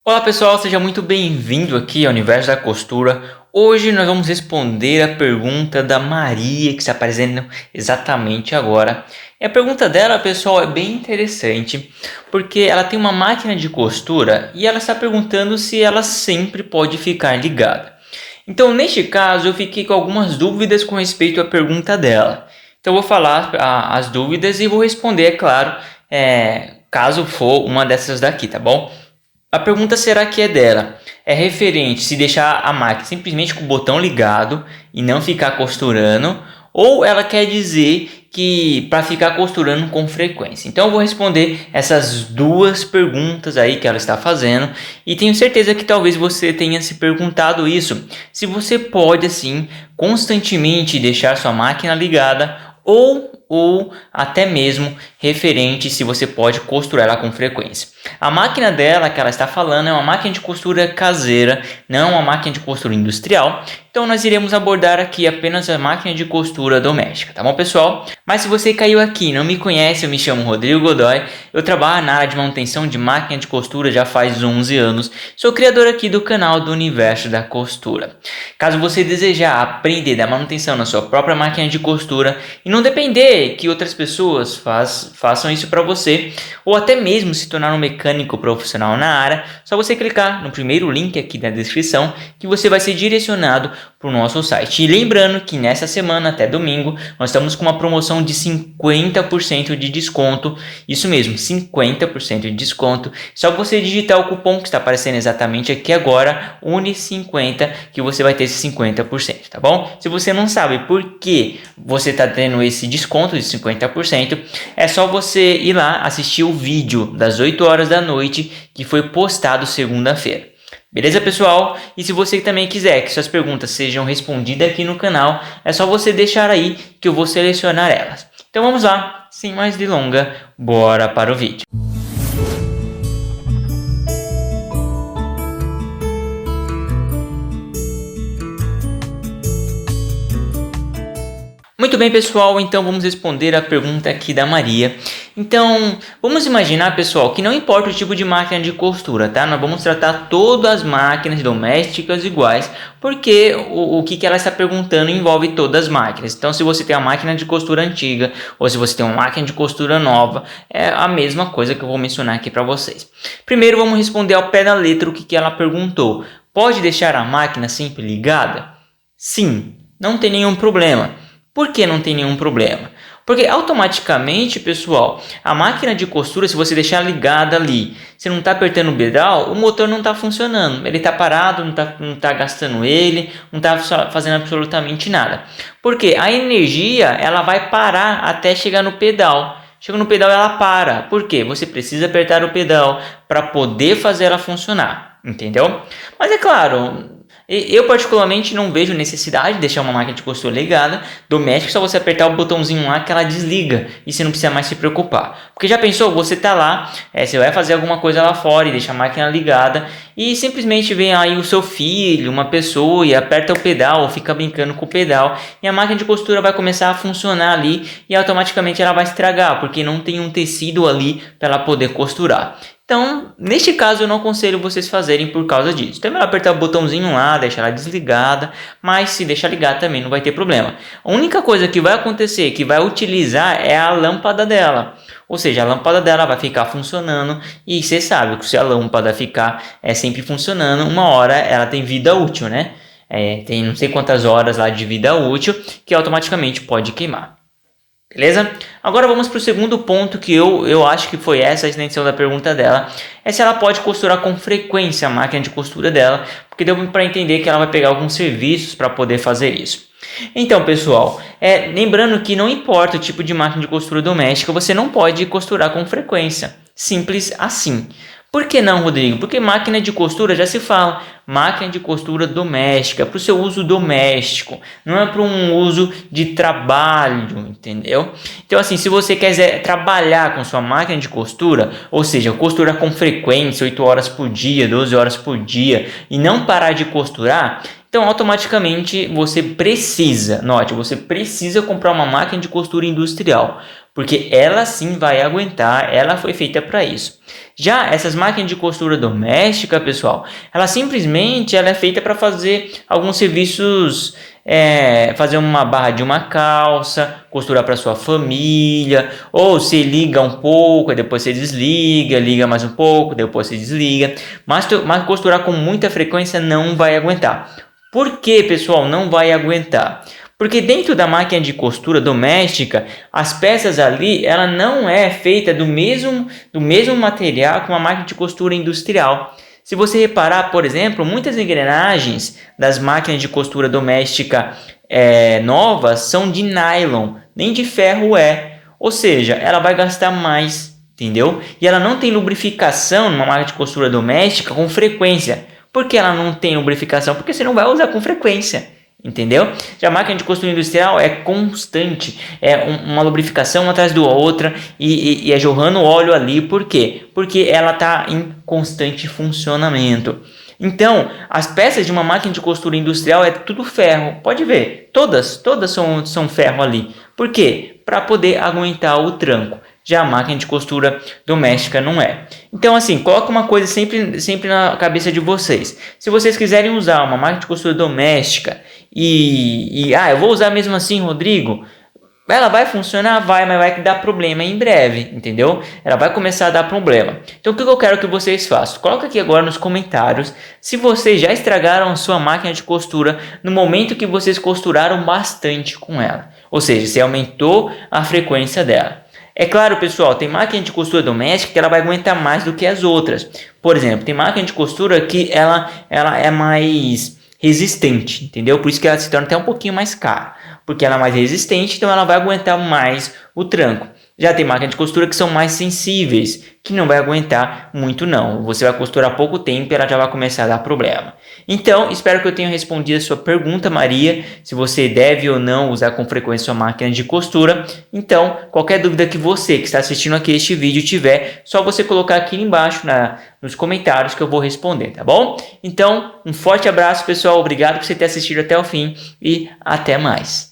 Olá pessoal, seja muito bem-vindo aqui ao Universo da Costura. Hoje nós vamos responder a pergunta da Maria, que está aparecendo exatamente agora. E a pergunta dela, pessoal, é bem interessante, porque ela tem uma máquina de costura e ela está perguntando se ela sempre pode ficar ligada. Então, neste caso, eu fiquei com algumas dúvidas com respeito à pergunta dela. Então, eu vou falar as dúvidas e vou responder, é claro, caso for uma dessas daqui, tá bom? A pergunta será que é dela. É referente se deixar a máquina simplesmente com o botão ligado e não ficar costurando, ou ela quer dizer que para ficar costurando com frequência. Então eu vou responder essas duas perguntas aí que ela está fazendo, e tenho certeza que talvez você tenha se perguntado isso, se você pode assim constantemente deixar sua máquina ligada ou até mesmo referente se você pode costurar ela com frequência. A máquina dela que ela está falando é uma máquina de costura caseira, não uma máquina de costura industrial. Então nós iremos abordar aqui apenas a máquina de costura doméstica, tá bom pessoal? Mas se você caiu aqui e não me conhece, eu me chamo Rodrigo Godoy, eu trabalho na área de manutenção de máquina de costura já faz 11 anos, sou criador aqui do canal do Universo da Costura. Caso você desejar aprender da manutenção na sua própria máquina de costura e não depender que outras pessoas façam isso para você, ou até mesmo se tornar um mecânico profissional na área, só você clicar no primeiro link aqui na descrição que você vai ser direcionado para o nosso site. E lembrando que nessa semana até domingo nós estamos com uma promoção de 50% de desconto, isso mesmo, 50% de desconto. Só você digitar o cupom que está aparecendo exatamente aqui agora, UNI50, que você vai ter esse 50%, tá bom? Se você não sabe por que você está tendo esse desconto de 50%, é só você ir lá assistir o vídeo das 8 horas da noite que foi postado segunda-feira. Beleza, pessoal? E se você também quiser que suas perguntas sejam respondidas aqui no canal, é só você deixar aí que eu vou selecionar elas. Então vamos lá, sem mais delongas, bora para o vídeo. Muito bem, pessoal, então vamos responder a pergunta aqui da Maria. Então, vamos imaginar, pessoal, que não importa o tipo de máquina de costura, tá? Nós vamos tratar todas as máquinas domésticas iguais, porque o que ela está perguntando envolve todas as máquinas. Então, se você tem uma máquina de costura antiga, ou se você tem uma máquina de costura nova, é a mesma coisa que eu vou mencionar aqui para vocês. Primeiro, vamos responder ao pé da letra o que ela perguntou. Pode deixar a máquina sempre ligada? Sim, não tem nenhum problema. Por que não tem nenhum problema? Porque automaticamente, pessoal, a máquina de costura, se você deixar ligada ali, você não está apertando o pedal, o motor não está funcionando. Ele está parado, não tá gastando ele, não está fazendo absolutamente nada. Porque a energia ela vai parar até chegar no pedal. Chega no pedal ela para. Por quê? Você precisa apertar o pedal para poder fazer ela funcionar. Entendeu? Mas é claro, eu particularmente não vejo necessidade de deixar uma máquina de costura ligada doméstica, só você apertar o botãozinho lá que ela desliga e você não precisa mais se preocupar. Porque já pensou, você tá lá, você vai fazer alguma coisa lá fora e deixa a máquina ligada e simplesmente vem aí o seu filho, uma pessoa e aperta o pedal ou fica brincando com o pedal e a máquina de costura vai começar a funcionar ali e automaticamente ela vai estragar porque não tem um tecido ali para ela poder costurar. Então, neste caso, eu não aconselho vocês fazerem por causa disso. Então, é melhor apertar o botãozinho lá, deixar ela desligada, mas se deixar ligada também não vai ter problema. A única coisa que vai acontecer, que vai utilizar, é a lâmpada dela. Ou seja, a lâmpada dela vai ficar funcionando e você sabe que se a lâmpada ficar sempre funcionando, uma hora ela tem vida útil, né? Tem não sei quantas horas lá de vida útil que automaticamente pode queimar. Beleza? Agora vamos para o segundo ponto que eu acho que foi essa a extensão da pergunta dela. É se ela pode costurar com frequência a máquina de costura dela, porque deu para entender que ela vai pegar alguns serviços para poder fazer isso. Então, pessoal, lembrando que não importa o tipo de máquina de costura doméstica, você não pode costurar com frequência. Simples assim. Por que não, Rodrigo? Porque máquina de costura já se fala, máquina de costura doméstica, para o seu uso doméstico, não é para um uso de trabalho, entendeu? Então assim, se você quiser trabalhar com sua máquina de costura, ou seja, costurar com frequência, 8 horas por dia, 12 horas por dia, e não parar de costurar, então automaticamente você precisa comprar uma máquina de costura industrial. porque ela sim vai aguentar, ela foi feita para isso. Já essas máquinas de costura doméstica, pessoal, ela é feita para fazer alguns serviços, fazer uma barra de uma calça, costurar para sua família, ou se liga um pouco, depois você desliga, liga mais um pouco, depois você desliga, mas costurar com muita frequência não vai aguentar. Por que, pessoal, não vai aguentar? Porque dentro da máquina de costura doméstica, as peças ali, ela não é feita do mesmo material que uma máquina de costura industrial. Se você reparar, por exemplo, muitas engrenagens das máquinas de costura doméstica novas são de nylon, nem de ferro é. Ou seja, ela vai gastar mais, entendeu? E ela não tem lubrificação numa máquina de costura doméstica com frequência. Por que ela não tem lubrificação? Porque você não vai usar com frequência. Entendeu? Já a máquina de costura industrial é constante, é uma lubrificação atrás da outra e é jorrando óleo ali. Por quê? Porque ela está em constante funcionamento. Então, as peças de uma máquina de costura industrial é tudo ferro. Pode ver, todas são ferro ali. Por quê? Para poder aguentar o tranco. Já a máquina de costura doméstica não é. Então, assim, coloca uma coisa sempre na cabeça de vocês. Se vocês quiserem usar uma máquina de costura doméstica eu vou usar mesmo assim, Rodrigo, ela vai funcionar? Vai, mas vai dar problema em breve, entendeu? Ela vai começar a dar problema. Então, o que eu quero que vocês façam? Coloca aqui agora nos comentários se vocês já estragaram a sua máquina de costura no momento que vocês costuraram bastante com ela. Ou seja, se aumentou a frequência dela. É claro, pessoal, tem máquina de costura doméstica que ela vai aguentar mais do que as outras. Por exemplo, tem máquina de costura que ela é mais resistente, entendeu? Por isso que ela se torna até um pouquinho mais cara, porque ela é mais resistente, então ela vai aguentar mais o tranco. Já tem máquinas de costura que são mais sensíveis, que não vai aguentar muito não. Você vai costurar pouco tempo e ela já vai começar a dar problema. Então, espero que eu tenha respondido a sua pergunta, Maria, se você deve ou não usar com frequência sua máquina de costura. Então, qualquer dúvida que você que está assistindo aqui este vídeo tiver, só você colocar aqui embaixo nos comentários que eu vou responder, tá bom? Então, um forte abraço, pessoal. Obrigado por você ter assistido até o fim e até mais.